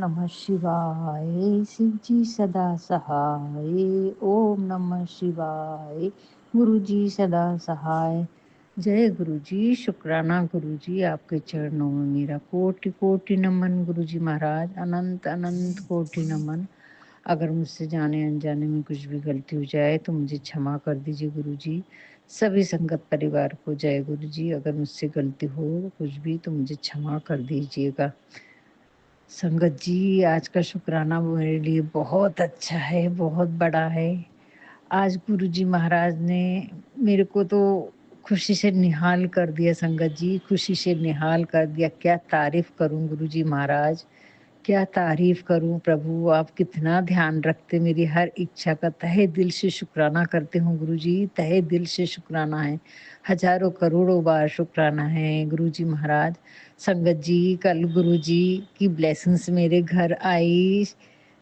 नमः शिवाय। शिव जी सदा सहाय। ओम नमः शिवाय। गुरु जी सदा सहाय। जय गुरु जी। शुक्राना गुरु जी, आपके चरणों में मेरा कोटि कोटि नमन। गुरु जी महाराज अनंत अनंत कोटि नमन। अगर मुझसे जाने अनजाने में कुछ भी गलती हो जाए तो मुझे क्षमा कर दीजिए गुरु जी। सभी संगत परिवार को जय गुरु जी। अगर मुझसे गलती हो कुछ भी तो मुझे क्षमा कर दीजिएगा। संगत जी, आज का शुक्राना मेरे लिए बहुत अच्छा है, बहुत बड़ा है। आज गुरुजी महाराज ने मेरे को तो खुशी से निहाल कर दिया संगत जी, खुशी से निहाल कर दिया। क्या तारीफ़ करूँ गुरुजी महाराज, क्या तारीफ़ करूँ प्रभु, आप कितना ध्यान रखते मेरी हर इच्छा का। तहे दिल से शुक्राना करती हूँ गुरुजी, तहे दिल से शुक्राना है। हज़ारों करोड़ों बार शुक्राना है गुरुजी महाराज। संगत जी, कल गुरुजी की ब्लेसिंग्स मेरे घर आई।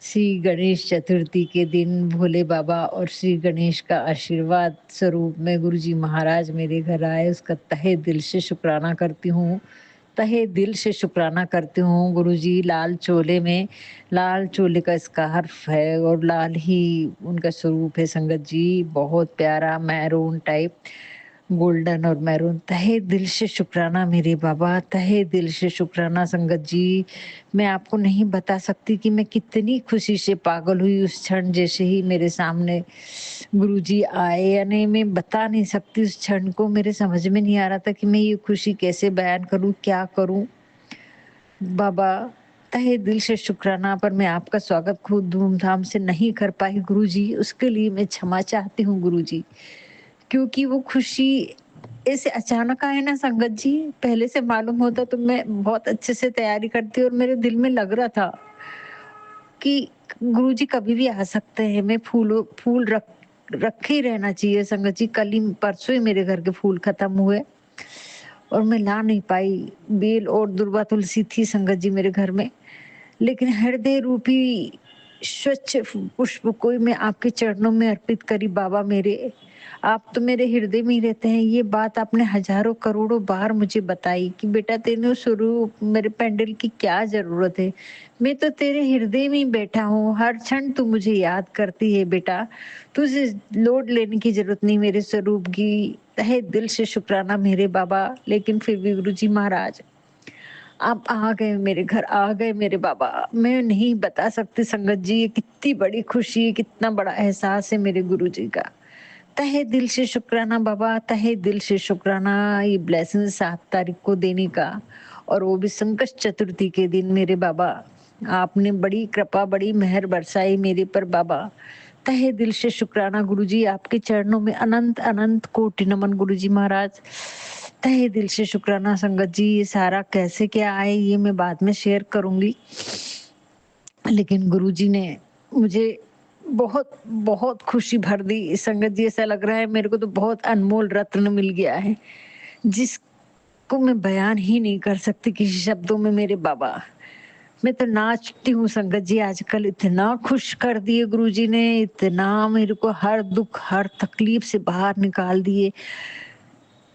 श्री गणेश चतुर्थी के दिन भोले बाबा और श्री गणेश का आशीर्वाद स्वरूप में गुरुजी महाराज मेरे घर आए। उसका तहे दिल से शुक्राना करती हूँ, तहे दिल से शुक्राना करती हूँ गुरुजी। लाल चोले में लाल चोले का स्कार्फ है और लाल ही उनका स्वरूप है संगत जी, बहुत प्यारा मैरून टाइप, गोल्डन और मैरून। तहे दिल से शुक्राना मेरे बाबा, तहे दिल से शुक्राना संगत जी। मैं आपको नहीं बता सकती कि मैं कितनी खुशी से पागल हुई उस क्षण जैसे ही मेरे सामने गुरुजी आए। यानी मैं बता नहीं सकती उस क्षण को, मेरे समझ में नहीं आ रहा था कि मैं ये खुशी कैसे बयान करूँ, क्या करूँ? बाबा, तहे दिल से शुक्राना, पर मैं आपका स्वागत खूब धूमधाम से नहीं कर पाई गुरुजी, उसके लिए मैं क्षमा चाहती हूँ गुरुजी। क्योंकि वो खुशी ऐसे अचानक आए ना संगत जी, पहले से मालूम होता तो मैं बहुत अच्छे से तैयारी करती और मेरे दिल में लग रहा था कि गुरुजी कभी भी आ सकते हैं। मैं फूल रखे ही रहना चाहिए संगत जी। कल ही परसों ही मेरे घर के फूल खत्म हुए और मैं ला नहीं पाई। बेल और दुर्वा तुलसी थी संगत जी मेरे घर में, लेकिन हृदय रूपी स्वच्छ पुष्प को मैं आपके चरणों में अर्पित करी। बाबा मेरे, आप तो मेरे हृदय में ही रहते हैं। ये बात आपने हजारों करोड़ों बार मुझे बताई कि बेटा तेरे स्वरूप मेरे पेंडल की क्या जरूरत है। मैं तो तेरे हृदय में ही बैठा हूँ, हर क्षण तू मुझे याद करती है बेटा। तुझे लोड लेने की जरूरत नहीं मेरे स्वरूप की। तहे दिल से शुक्राना मेरे बाबा। लेकिन फिर भी गुरुजी महाराज, आप आ गए मेरे घर, आ गए मेरे बाबा। मैं नहीं बता सकती संगत जी, ये कितनी बड़ी खुशी है, कितना बड़ा एहसास है मेरे गुरुजी का। तहे दिल से शुक्राना बाबा, तहे दिल से शुक्राना। ये ब्लेसिंग 7 तारीख को देने का, और वो भी संकट चतुर्थी के दिन मेरे बाबा। आपने बड़ी कृपा, बड़ी मेहर बरसाई मेरे पर बाबा। तहे दिल से शुक्राना गुरुजी, आपके चरणों में अनंत अनंत कोटि नमन गुरुजी महाराज। तहे दिल से शुक्राना संगत जी। ये सारा कैसे क्या आए ये मैं बाद में शेयर करूंगी, लेकिन गुरुजी ने मुझे बहुत बहुत खुशी भर दी संगत जी। ऐसा लग रहा है मेरे को तो बहुत अनमोल रत्न मिल गया है, जिसको मैं बयान ही नहीं कर सकती किसी शब्दों में मेरे बाबा। मैं तो नाचती हूँ संगत जी। आजकल इतना खुश कर दिए गुरुजी ने, इतना मेरे को हर दुख हर तकलीफ से बाहर निकाल दिए,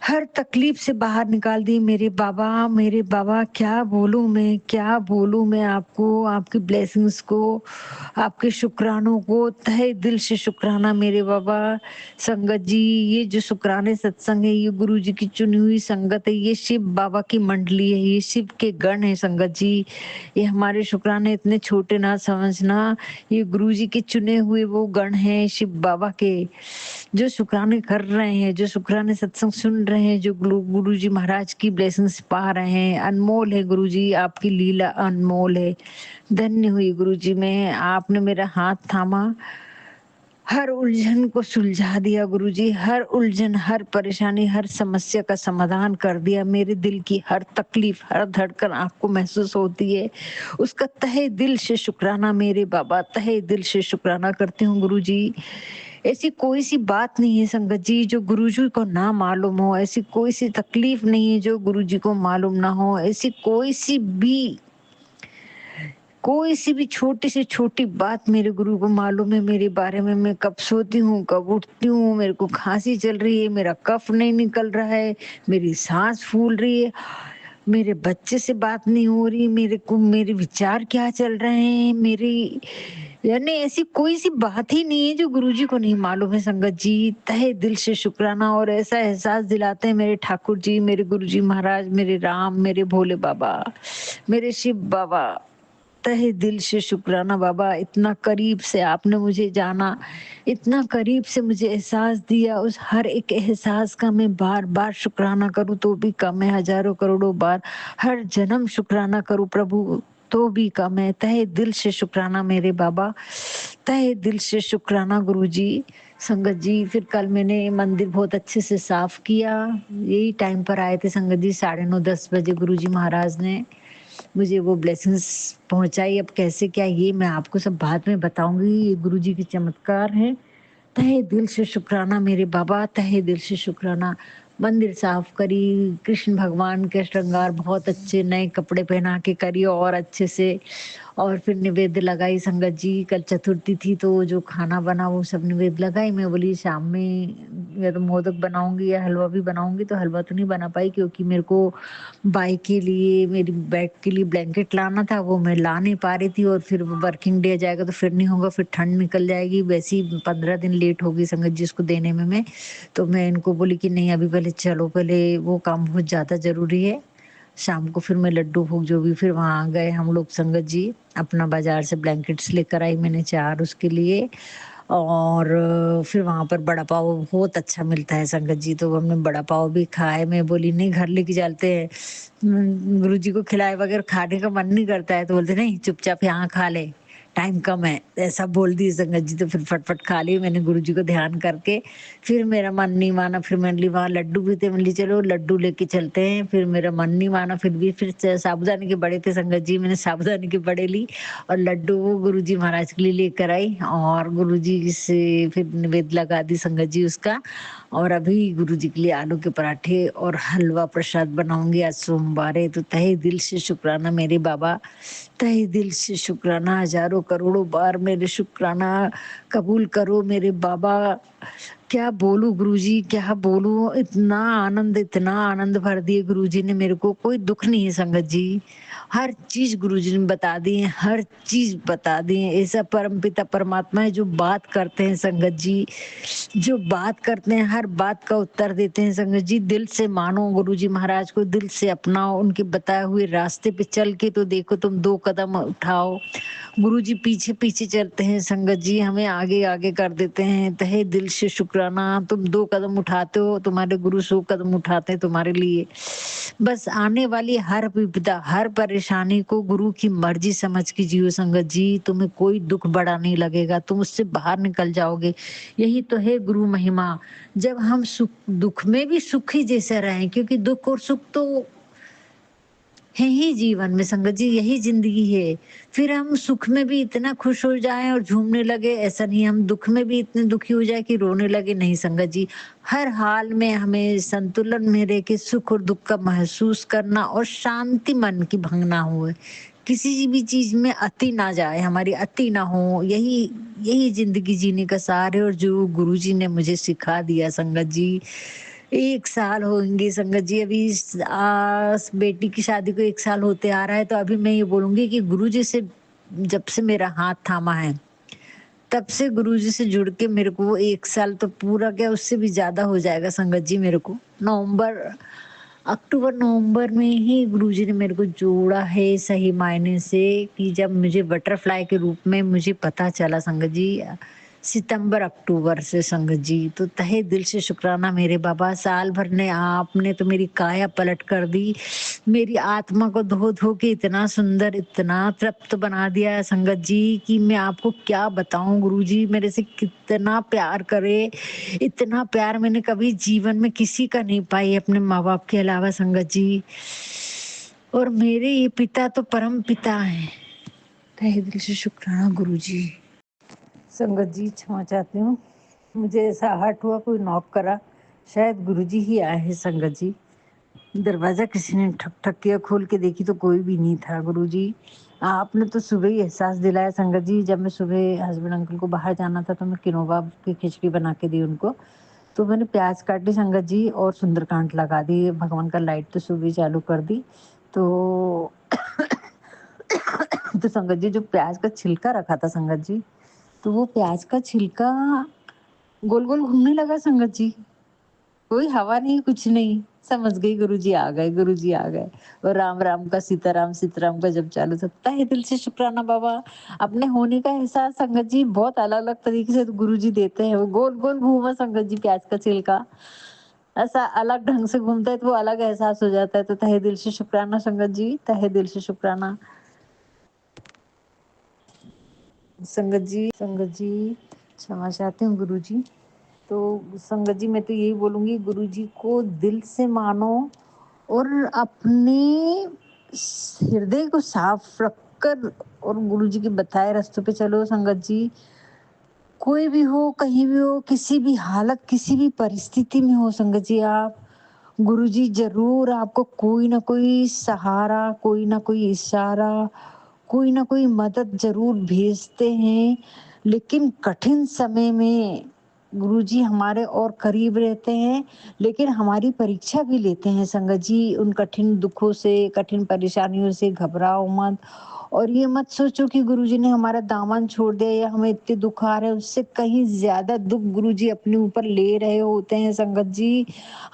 हर तकलीफ से बाहर निकाल दी मेरे बाबा। मेरे बाबा, क्या बोलूं मैं, क्या बोलूं मैं आपको, आपकी ब्लेसिंग्स को, आपके शुक्रानों को। तहे दिल से शुक्राना मेरे बाबा। संगत जी, ये जो शुक्राने सत्संग है, ये गुरु जी की चुनी हुई संगत है, ये शिव बाबा की मंडली है, ये शिव के गण है संगत जी। ये हमारे शुक्राने इतने छोटे ना समझना, ये गुरु जी के चुने हुए वो गण हैं शिव बाबा के, जो शुक्राने कर रहे हैं, जो शुक्राने सत्संग सुन रहे हैं, जो गुरु जी महाराज की ब्लेसिंग्स पा रहे हैं। अनमोल है गुरु जी, आपकी लीला अनमोल है। धन्य हुई गुरु जी, मैं आपने मेरा हाथ थामा, हर उलझन को सुलझा दिया गुरुजी। हर उलझन, हर परेशानी, हर समस्या का समाधान कर दिया। मेरे दिल की हर तकलीफ, हर धड़कन आपको महसूस होती है, उसका तहे दिल से शुक्राना मेरे बाबा, तहे दिल से शुक्राना करती हूँ गुरुजी। ऐसी कोई सी बात नहीं है संगत जी जो गुरुजी को ना मालूम हो, ऐसी कोई सी तकलीफ नहीं है जो गुरुजी को मालूम ना हो, ऐसी कोई सी भी छोटी से छोटी बात मेरे गुरु को मालूम है मेरे बारे में। मैं कब सोती हूँ, कब उठती हूँ, मेरे को खांसी चल रही है, मेरा कफ नहीं निकल रहा है, मेरी सांस फूल रही है, मेरे बच्चे से बात नहीं हो रही, मेरे को मेरे विचार क्या चल रहे हैं, मेरी यानी ऐसी कोई सी बात ही नहीं है जो गुरुजी को नहीं मालूम है संगत जी। तहे दिल से शुक्राना, और ऐसा एहसास दिलाते हैं मेरे ठाकुर जी, मेरे गुरुजी महाराज, मेरे राम, मेरे भोले बाबा, मेरे शिव बाबा। तहे दिल से शुक्राना बाबा, इतना करीब से आपने मुझे जाना, इतना करीब से मुझे एहसास दिया। उस हर एक एहसास का मैं बार बार शुक्राना करूं तो भी कम है, हजारों करोड़ों बार हर जन्म शुक्राना करूं प्रभु तो भी कम है। तहे दिल से शुक्राना मेरे बाबा, तहे दिल से शुक्राना गुरुजी। संगत जी, फिर कल मैंने मंदिर बहुत अच्छे से साफ किया। यही टाइम पर आए थे संगत जी, 9:30-10 बजे गुरुजी महाराज ने मुझे वो ब्लेसिंग्स पहुंचाई। अब कैसे क्या ये मैं आपको सब बाद में बताऊंगी, ये गुरुजी के चमत्कार हैं। तहे दिल से शुक्राना मेरे बाबा, तहे दिल से शुक्राना। मंदिर साफ करी, कृष्ण भगवान के श्रृंगार बहुत अच्छे नए कपड़े पहना के करी और अच्छे से, और फिर निवेद्य लगाई संगत जी। कल चतुर्थी थी तो जो खाना बना वो सब निवेद्य लगाई। मैं बोली शाम में या तो मोदक बनाऊंगी या हलवा भी बनाऊंगी, तो हलवा तो नहीं बना पाई क्योंकि मेरे को बाइक के लिए, मेरी बैग के लिए ब्लैंकेट लाना था, वो मैं ला नहीं पा रही थी। और फिर वर्किंग डे जाएगा तो फिर नहीं होगा, फिर ठंड निकल जाएगी, वैसे ही 15 दिन लेट होगी संगत जी उसको देने में मैं। तो मैं इनको बोली कि नहीं अभी पहले चलो, पहले वो काम बहुत ज्यादा जरूरी है। शाम को फिर मैं लड्डू भोग जो भी, फिर वहां गए हम लोग संगत जी। अपना बाजार से ब्लैंकेट्स लेकर आई मैंने 4 उसके लिए। और फिर वहां पर बड़ा पाव बहुत अच्छा मिलता है संगत जी, तो हमने बड़ा पाव भी खाए। मैं बोली नहीं घर लेके चलते हैं, गुरु जी को खिलाए बगैर खाने का मन नहीं करता है। तो बोलते नहीं चुपचाप यहाँ खा ले, टाइम कम है, ऐसा बोल दी संगत जी। तो फिर फटफट खा ली मैंने गुरु जी को ध्यान करके। फिर मेरा मन नहीं माना, फिर मैंने ली वहां लड्डू भी थे, मैंने ली चलो लड्डू लेके चलते हैं। फिर मेरा मन नहीं माना, फिर भी फिर साबूदाने के बड़े थे संगत जी, मैंने साबूदाने के बड़े ली और लड्डू वो गुरु जी महाराज के लिए लेकर आई। और गुरु जी से फिर निवेद लगा दी संगत जी उसका। और अभी गुरु जी के लिए आलू के पराठे और हलवा प्रसाद बनाऊंगी, आज सोमवार है। तो तहे दिल से शुक्राना मेरे बाबा, तहे दिल से शुक्राना, हजारों करोड़ों बार मेरे शुक्राना कबूल करो मेरे बाबा। क्या बोलूं गुरुजी, क्या बोलूं, इतना आनंद भर दिए गुरुजी ने मेरे को, कोई दुख नहीं है संगत जी। हर चीज गुरुजी ने बता दी है, हर चीज बता दी है। ऐसा परम पिता परमात्मा है जो बात करते हैं संगत जी, जो बात करते हैं हर बात का उत्तर देते हैं संगत जी। दिल से मानो गुरुजी महाराज को, दिल से अपनाओ, उनके बताए हुए रास्ते पे चल के तो देखो तुम 2 कदम उठाओ। गुरुजी पीछे पीछे चलते हैं संगत जी, हमें आगे आगे कर देते हैं। तहे दिल से शुक्राना, तुम 2 कदम उठाते हो, तुम्हारे गुरु 100 कदम उठाते हैं तुम्हारे लिए। बस आने वाली हर विपदा, हर परेशानी को गुरु की मर्जी समझ के जियो संगत जी, तुम्हें कोई दुख बड़ा नहीं लगेगा, तुम उससे बाहर निकल जाओगे। यही तो है गुरु महिमा। जब हम सुख दुख में भी सुखी जैसे रहें, क्योंकि दुख और सुख तो है ही जीवन में संगत जी, यही जिंदगी है। फिर हम सुख में भी इतना खुश हो जाएं और झूमने लगे, ऐसा नहीं हम दुख में भी इतने दुखी हो जाए कि रोने लगे, नहीं संगत जी। हर हाल में हमें संतुलन में रह के सुख और दुख का महसूस करना और शांति मन की भंग ना हो, किसी भी चीज में अति ना जाए, हमारी अति ना हो, यही यही जिंदगी जीने का सार है। और जो गुरुजी ने मुझे सिखा दिया संगत जी, 1 साल होंगे संगत जी अभी बेटी की शादी को 1 साल होते आ रहा है। तो अभी मैं ये बोलूंगी कि गुरुजी से जब से मेरा हाथ थामा है, तब से गुरुजी से जुड़ के मेरे को 1 साल तो पूरा, क्या उससे भी ज्यादा हो जाएगा संगत जी। मेरे को अक्टूबर नवंबर में ही गुरुजी ने मेरे को जोड़ा है सही मायने से, कि जब मुझे बटरफ्लाई के रूप में मुझे पता चला संगत जी, सितंबर अक्टूबर से संगत जी। तो तहे दिल से शुक्राना मेरे बाबा, साल भर ने आपने तो मेरी काया पलट कर दी, मेरी आत्मा को धो धो के इतना सुंदर, इतना तृप्त बना दिया है संगत जी, कि मैं आपको क्या बताऊं। गुरुजी मेरे से कितना प्यार करे, इतना प्यार मैंने कभी जीवन में किसी का नहीं पाई अपने माँ बाप के अलावा संगत जी। और मेरे ये पिता तो परम पिता हैं। तहे दिल से शुक्राना गुरुजी। संगत जी क्षमा चाहती हूँ, मुझे ऐसा हर्ट हुआ, कोई नॉक करा, शायद गुरुजी ही आए हैं संगत जी। दरवाजा किसी ने ठक ठक किया, खोल के देखी तो कोई भी नहीं था। गुरुजी आपने तो सुबह ही एहसास दिलाया संगत जी। जब मैं सुबह हस्बैंड अंकल को बाहर जाना था तो मैं किनोवा की खिचड़ी बना के दी उनको, तो मैंने प्याज़ काटी संगत जी और सुंदरकांड लगा दी, भगवान का लाइट तो सुबह चालू कर दी। तो तो संगत जी जो प्याज़ का छिलका रखा था संगत जी, तो वो प्याज़ का छिलका गोल-गोल घूमने लगा संगत जी। कोई हवा नहीं, कुछ नहीं। समझ गई गुरुजी आ गए, गुरुजी आ गए। और राम राम का सीताराम का जप चालू था। तहे दिल से शुक्राना बाबा, अपने होने का एहसास संगत जी बहुत अलग-अलग तरीके से गुरुजी देते हैं। वो गोल-गोल घूमा संगत जी प्याज का छिलका। ऐसा अलग ढंग से घूमता है तो वो अलग एहसास हो जाता है। तो तहे दिल से शुक्राना संगत जी, तहे दिल से शुक्राना। संगत जी क्षमा चाहती हूँ गुरुजी। तो संगत जी मैं तो यही बोलूँगी गुरुजी को दिल से मानो और अपने हृदय को साफ रखकर और गुरुजी के बताए रास्तों पे चलो संगत जी। कोई भी हो, कहीं भी हो, किसी भी हालत, किसी भी परिस्थिति में हो संगत जी आप, गुरुजी ज़रूर आपको कोई न कोई सहारा, कोई न कोई इशारा, कोई न कोई मदद ज़रूर भेजते हैं। लेकिन कठिन समय में गुरुजी हमारे और करीब रहते हैं, लेकिन हमारी परीक्षा भी लेते हैं संगत जी। उन कठिन दुखों से, कठिन परेशानियों से घबराओ मत और ये मत सोचो कि गुरुजी ने हमारा दामन छोड़ दिया या हमें इतने दुःख आ रहे हैं, उससे कहीं ज़्यादा दुःख गुरुजी अपने ऊपर ले रहे होते हैं संगत जी।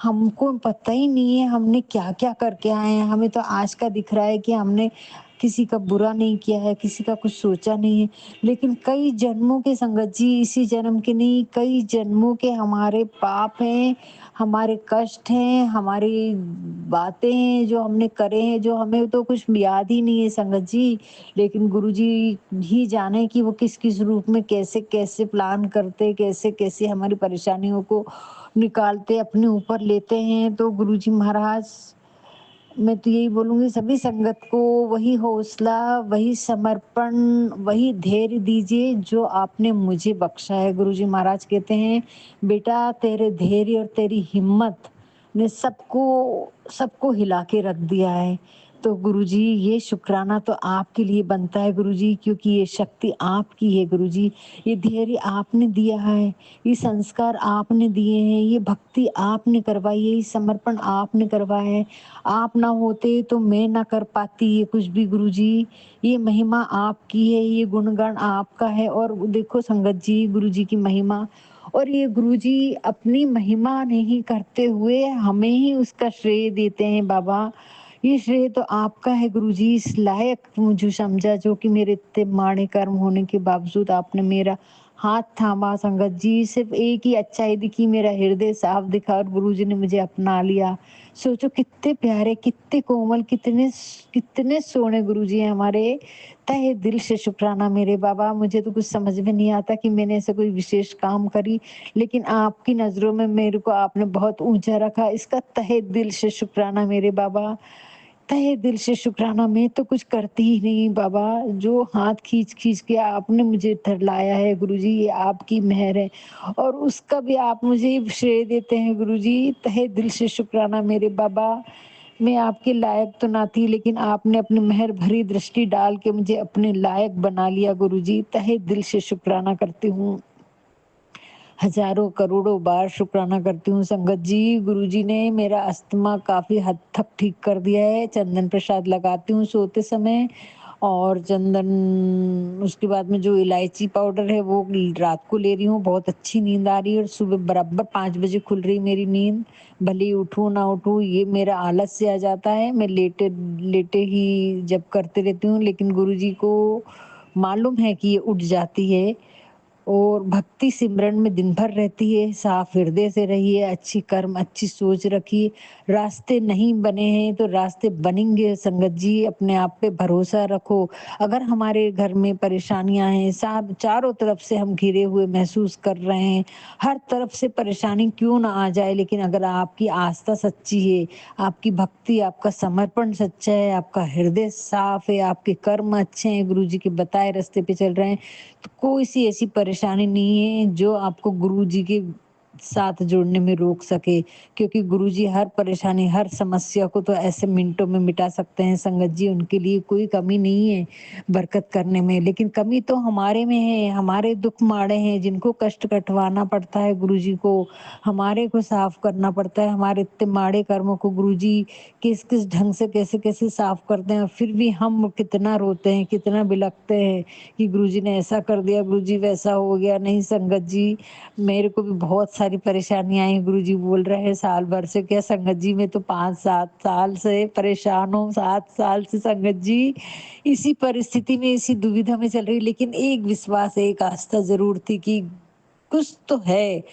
हमको पता ही नहीं है हमने क्या-क्या करके आए हैं। हमें तो आज का दिख रहा है कि हमने किसी का बुरा नहीं किया है, किसी का कुछ सोचा नहीं है। लेकिन कई जन्मों के संगत जी, इसी जन्म के नहीं, कई जन्मों के हमारे पाप हैं, हमारे कष्ट हैं, हमारी बातें हैं जो हमने करे हैं, जो हमें तो कुछ याद ही नहीं है संगत जी। लेकिन गुरुजी ही जाने कि वो किस-किस रूप में कैसे-कैसे प्लान करते, कैसे-कैसे हमारी परेशानियों को निकालते, अपने ऊपर लेते हैं। तो गुरुजी महाराज मैं तो यही बोलूँगी सभी संगत को वही हौसला, वही समर्पण, वही धैर्य दीजिए जो आपने मुझे बख्शा है। गुरुजी महाराज कहते हैं, "बेटा तेरे धैर्य और तेरी हिम्मत ने सबको सबको हिला के रख दिया है।" तो गुरुजी ये शुक्राना तो आपके लिए बनता है गुरुजी क्योंकि ये शक्ति आपकी है गुरुजी। ये धैर्य आपने दिया है, ये संस्कार आपने दिए हैं, ये भक्ति आपने करवाई है, ये समर्पण आपने करवाया है। आप ना होते तो मैं ना कर पाती ये कुछ भी गुरुजी। ये महिमा आपकी है, ये गुणगान आपका है और देखो संगत जी गुरुजी की महिमा और ये गुरुजी अपनी महिमा नहीं करते हुए हमें ही उसका श्रेय देते हैं बाबा। ये श्रेय तो आपका है गुरुजी, इस लायक मुझे समझा जो कि मेरे इत्ते माड़े कर्म होने के बावजूद आपने मेरा हाथ थामा संगत जी। सिर्फ़ एक ही अच्छाई दिखी, मेरा हृदय साफ दिखा और गुरुजी ने मुझे अपना लिया। सोचो कितने प्यारे, कितने कोमल, कितने सोहने गुरुजी हैं हमारे। तहे दिल से शुक्राना मेरे बाबा। मुझे तो कुछ समझ में नहीं आता कि मैंने ऐसा कोई विशेष काम करी, लेकिन आपकी नज़रों में मेरे को आपने बहुत ऊँचा रखा। इसका तहे दिल से शुक्राना मेरे बाबा। तहे दिल से शुक्राना मैं तो कुछ करती ही नहीं बाबा, जो हाथ खींच-खींच के आपने मुझे इधर लाया है गुरुजी ये आपकी मेहर है और उसका भी आप मुझे श्रेय देते हैं गुरुजी, तहे दिल से शुक्राना मेरे बाबा। मैं आपके लायक तो ना थी लेकिन आपने अपनी मेहर भरी दृष्टि डाल के मुझे अपने लायक बना लिया गुरुजी, तहे दिल से शुक्राना करती हूँ। हज़ारों करोड़ों बार शुक्राना करती हूँ संगत जी, गुरुजी ने मेरा अस्थमा काफ़ी हद तक ठीक कर दिया है। चंदन प्रसाद लगाती हूँ सोते समय और चंदन उसके बाद में जो इलायची पाउडर है वो रात को ले रही हूँ, बहुत अच्छी नींद आ रही है और सुबह बराबर 5 बजे खुल रही मेरी नींद। भले ही उठूँ ना उठूँ ये मेरा आलस्य आ जाता है, मैं लेटे लेटे ही जप करते रहती हूँ लेकिन गुरुजी को मालूम है कि ये उठ जाती है और भक्ति सिमरन में दिन भर रहती है, साफ हृदय से रहिए, अच्छी कर्म, अच्छी सोच रखिए। रास्ते नहीं बने हैं तो रास्ते बनेंगे संगत जी, अपने आप पे भरोसा रखो। अगर हमारे घर में परेशानियाँ हैं, सब चारों तरफ से हम घिरे हुए महसूस कर रहे हैं, हर तरफ से परेशानी क्यों ना आ जाए, लेकिन अगर आपकी आस्था सच्ची है, आपकी भक्ति, आपका समर्पण सच्चा है, आपका हृदय साफ है, आपके कर्म अच्छे हैं, गुरुजी के बताए रास्ते पे चल रहे हैं, तो कोई सी ऐसी परेशानी नहीं है जो आपको गुरुजी के साथ जुड़ने में रोक सके, क्योंकि गुरुजी हर परेशानी, हर समस्या को तो ऐसे मिनटों में मिटा सकते हैं संगत जी, उनके लिए कोई कमी नहीं है बरकत करने में, लेकिन कमी तो हमारे में है, हमारे दुख माड़े हैं जिनको कष्ट कटवाना पड़ता है गुरुजी को, हमारे को साफ करना पड़ता है, हमारे इतने माड़े कर्मों को गुरुजी किस-किस ढंग से कैसे-कैसे साफ करते हैं, फिर भी हम कितना रोते हैं, कितना बिलखते हैं कि गुरुजी ने ऐसा कर दिया, गुरुजी वैसा हो गया। नहीं संगत जी, मेरे को भी बहुत सारी परेशानियाँ आई, गुरुजी बोल रहे हैं साल भर से, क्या संगत जी मैं तो 5-7 साल से परेशान हूँ, 7 साल से संगत जी इसी परिस्थिति में, इसी दुविधा में चल रही, लेकिन एक विश्वास, एक आस्था ज़रूर थी कि कुछ तो है,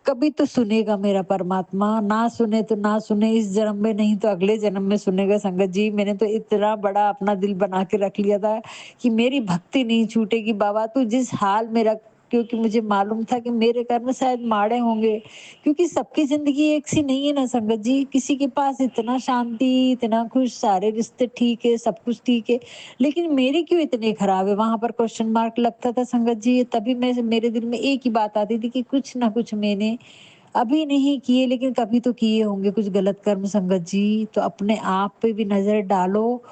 कभी तो सुनेगा मेरा परमात्मा, ना सुने तो ना सुने, इस जन्म में नहीं तो अगले जन्म में सुनेगा संगत जी। मैंने तो इतना बड़ा अपना दिल बना के रख लिया था कि मेरी भक्ति नहीं छूटेगी बाबा, तू जिस हाल में रख, क्योंकि मुझे मालूम था कि मेरे कर्म शायद माड़े होंगे, क्योंकि सबकी ज़िंदगी एक सी नहीं है ना संगत जी, किसी के पास इतना शांति, इतना खुश, सारे रिश्ते ठीक है, सब कुछ ठीक है, लेकिन मेरे क्यों इतने खराब है? वहाँ पर क्वेश्चन मार्क लगता था संगत जी, तभी मैं मेरे दिल में एक ही बात आती थी कि कुछ ना कुछ मैंने अभी नहीं किए, लेकिन कभी तो किए होंगे कुछ गलत कर्म संगत जी। तो अपने आप पे भी नज़र डालो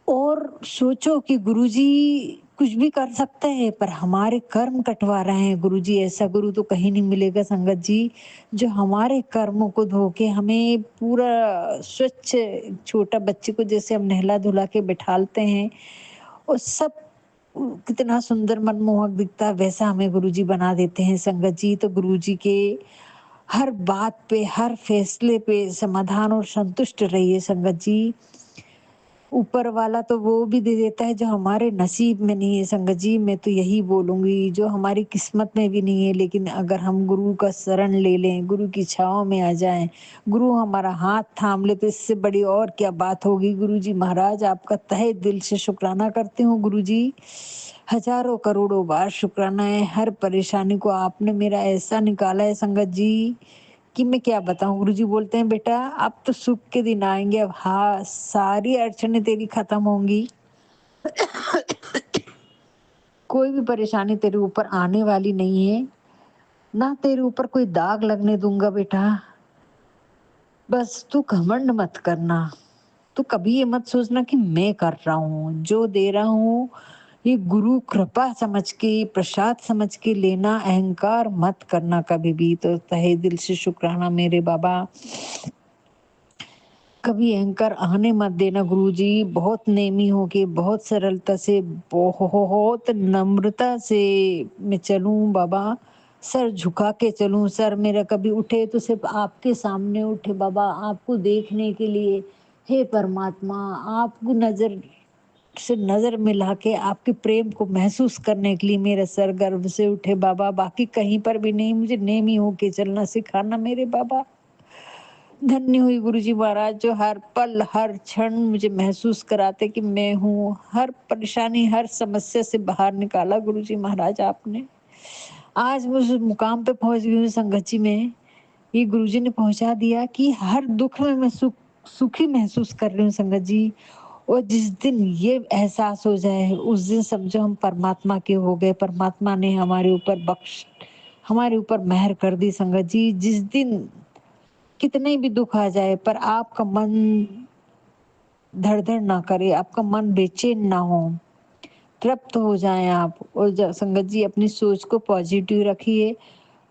और सोचो कि गुरुजी कुछ भी कर सकते हैं, पर हमारे कर्म कटवा रहे हैं गुरुजी, ऐसा गुरु तो कहीं नहीं मिलेगा संगत जी, जो हमारे कर्मों को धो के हमें पूरा स्वच्छ, छोटा बच्चे को जैसे हम नहला-धुला के बैठालते हैं, और सब कितना सुंदर मनमोहक दिखता है, वैसा हमें गुरुजी बना देते हैं संगत जी। तो गुरुजी के हर बात पे, हर फैसले पे समाधान और संतुष्ट रहिए संगत जी। ऊपर वाला तो वो भी दे देता है जो हमारे नसीब में नहीं है संगत जी, मैं तो यही बोलूँगी, जो हमारी किस्मत में भी नहीं है, लेकिन अगर हम गुरु का शरण ले लें, गुरु की छाँव में आ जाएँ, गुरु हमारा हाथ थाम ले, तो इससे बड़ी और क्या बात होगी। गुरुजी महाराज आपका तहे दिल से शुक्राना करती हूँ गुरुजी। हज़ारों करोड़ों बार शुक्राना है, हर परेशानी को आपने मेरा ऐसा निकाला है संगत जी कि मैं क्या बताऊँ। गुरुजी बोलते हैं बेटा अब तो सुख के दिन आएँगे, अब हाँ, सारी अड़चनें तेरी खत्म होंगी। कोई भी परेशानी तेरे ऊपर आने वाली नहीं है, ना तेरे ऊपर कोई दाग लगने दूँगा बेटा। बस तू घमंड मत करना। तू कभी ये मत सोचना कि मैं कर रहा हूँ, जो दे रहा हूँ ये गुरु कृपा समझ के, प्रसाद समझ के लेना, अहंकार मत करना कभी भी। तो तहे दिल से शुक्राना मेरे बाबा। कभी अहंकार आने मत देना गुरुजी, बहुत नेमी होके, बहुत सरलता से, बहुत नम्रता से मैं चलूँ बाबा, सर झुका के चलूँ, सर मेरा कभी उठे तो सिर्फ़ आपके सामने उठे बाबा, आपको देखने के लिए। हे परमात्मा, आपको नज़र से नज़र मिला के आपके प्रेम को महसूस करने के लिए मेरा सर गर्व से उठे बाबा, बाकी कहीं पर भी नहीं, मुझे नेमी होके चलना सिखाना मेरे बाबा। धन्य हुई गुरुजी महाराज जो हर पल, हर क्षण मुझे महसूस कराते कि मैं हूँ। हर परेशानी, हर समस्या से बाहर निकाला गुरुजी महाराज आपने। आज मैं उस मुकाम पे पहुँच गई हूँ संगत जी में, ये गुरुजी ने पहुँचा दिया कि हर दुःख में मैं सुखी महसूस कर रही हूँ संगत जी। और जिस दिन ये एहसास हो जाए, उस दिन समझो हम परमात्मा के हो गए, परमात्मा ने हमारे ऊपर मेहर कर दी संगत जी। जिस दिन कितने भी दुःख आ जाए पर आपका मन धड़-धड़ ना करे, आपका मन बेचैन ना हो, तृप्त हो जाएँ आप, और संगत जी अपनी सोच को पॉजिटिव रखिए।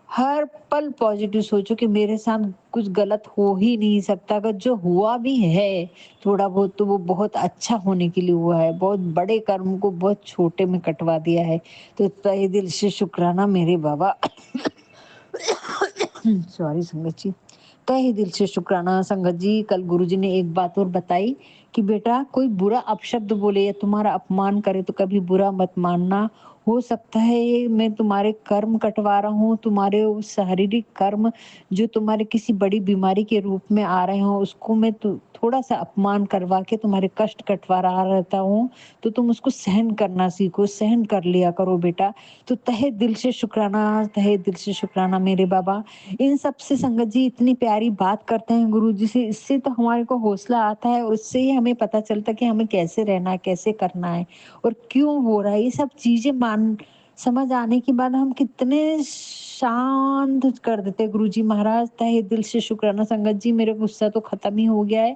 हर पल पॉजिटिव सोचो कि मेरे साथ कुछ गलत हो ही नहीं सकता, अगर जो हुआ भी है थोड़ा बहुत तो वो बहुत अच्छा होने के लिए हुआ है, बहुत बड़े कर्म को बहुत छोटे में कटवा दिया है। तो तहे दिल से शुक्राना मेरे बाबा। सॉरी संगत जी। तहे दिल से शुक्राना संगत जी। कल गुरुजी ने एक बात और बताई कि बेटा कोई बुरा अपशब्द बोले या तुम्हारा अपमान करे तो कभी बुरा मत मानना। हो सकता है ये मैं तुम्हारे कर्म कटवा रहा हूँ, तुम्हारे वो शारीरिक कर्म जो तुम्हारे किसी बड़ी बीमारी के रूप में आ रहे हो, उसको मैं थोड़ा-सा अपमान करवा के तुम्हारे कष्ट कटवा रहा रहता हूँ, तो तुम उसको सहन करना सीखो, सहन कर लिया करो बेटा। तो तहे दिल से शुक्राना, तहे दिल से शुक्राना मेरे बाबा। इन सब से संगत जी इतनी प्यारी बात करते हैं गुरुजी से, इससे तो हमारे को हौसला आता है और उससे ही हमें पता चलता है कि हमें कैसे रहना है, कैसे करना है और क्यों हो रहा है। ये सब चीज़ें समझ आने के बाद हम कितने शांत कर देते। गुरुजी महाराज तहे दिल से शुक्राना संगत जी, मेरा गुस्सा तो खत्म ही हो गया है।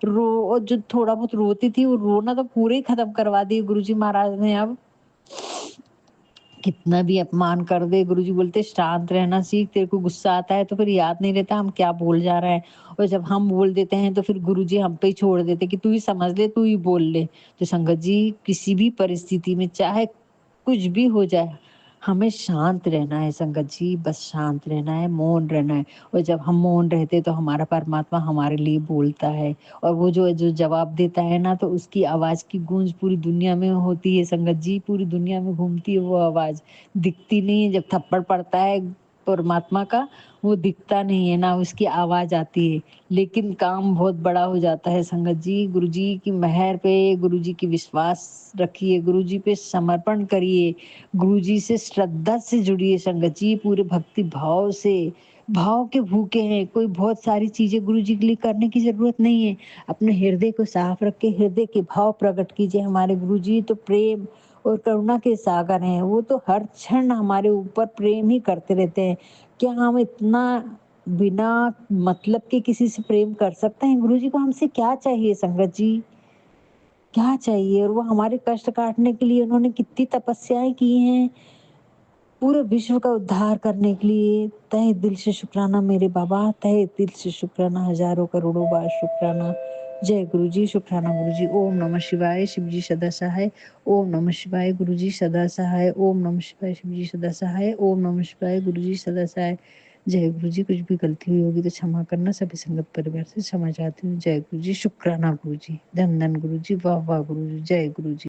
रो जो थोड़ा बहुत रोती थी वो रोना तो पूरे ही खत्म करवा दिए गुरुजी महाराज ने अब। कितना भी अपमान कर दे, गुरुजी बोलते शांत रहना सीख, तेरे को गुस्सा आता है तो फिर याद नहीं रहता हम क्या बोल जा रहे हैं, और जब हम बोल देते हैं तो फिर गुरुजी हम पे ही छोड़ देते कि तू ही समझ ले, तू ही बोल ले। तो संगत जी, किसी भी परिस्थिति में चाहे कुछ भी हो जाए, हमें शांत रहना है संगत जी, बस शांत रहना है, मौन रहना है। और जब हम मौन रहते हैं तो हमारा परमात्मा हमारे लिए बोलता है, और वो जो जो जवाब देता है ना, तो उसकी आवाज़ की गूंज पूरी दुनिया में होती है संगत जी, पूरी दुनिया में घूमती है वो आवाज़। दिखती नहीं है, जब थप्पड़ पड़ता है परमात्मा का, वो दिखता नहीं है ना, उसकी आवाज़ आती है, लेकिन काम बहुत बड़ा हो जाता है संगत जी। गुरुजी की मेहर पे, गुरुजी की विश्वास रखिए, गुरुजी पे समर्पण करिए, गुरुजी से श्रद्धा से जुड़िए संगत जी, पूरे भक्ति भाव से। भाव के भूखे हैं, कोई बहुत सारी चीज़ें गुरुजी के लिए करने की ज़रूरत नहीं है। अपने हृदय को साफ रख के हृदय के भाव प्रकट कीजिए। हमारे गुरुजी तो प्रेम और करुणा के सागर हैं, वो तो हर क्षण हमारे ऊपर प्रेम ही करते रहते हैं। क्या हम इतना बिना मतलब के किसी से प्रेम कर सकते हैं? गुरुजी को हमसे क्या चाहिए संगत जी? क्या चाहिए? और वो हमारे कष्ट काटने के लिए उन्होंने कितनी तपस्याएँ की हैं, पूरे विश्व का उद्धार करने के लिए। तहे दिल से शुक्राना मेरे बाबा, तहे दिल से शुक्राना, हज़ारों करोड़ों बार शुक्राना। जय गुरुजी, शुक्राना गुरुजी। ओम नमः शिवाय, शिवजी सदा सहाय। ओम नमः शिवाय, गुरुजी सदा सहाय। ओम नमः शिवाय, शिवजी सदा सहाय। ओम नमः शिवाय, गुरुजी सदा सहाय। जय गुरुजी, कुछ भी गलती हुई होगी तो क्षमा करना, सभी संगत परिवार से क्षमा चाहती हूँ। जय गुरुजी, शुक्राना गुरुजी। धन धन गुरुजी, वाह वाह गुरुजी, जय गुरुजी।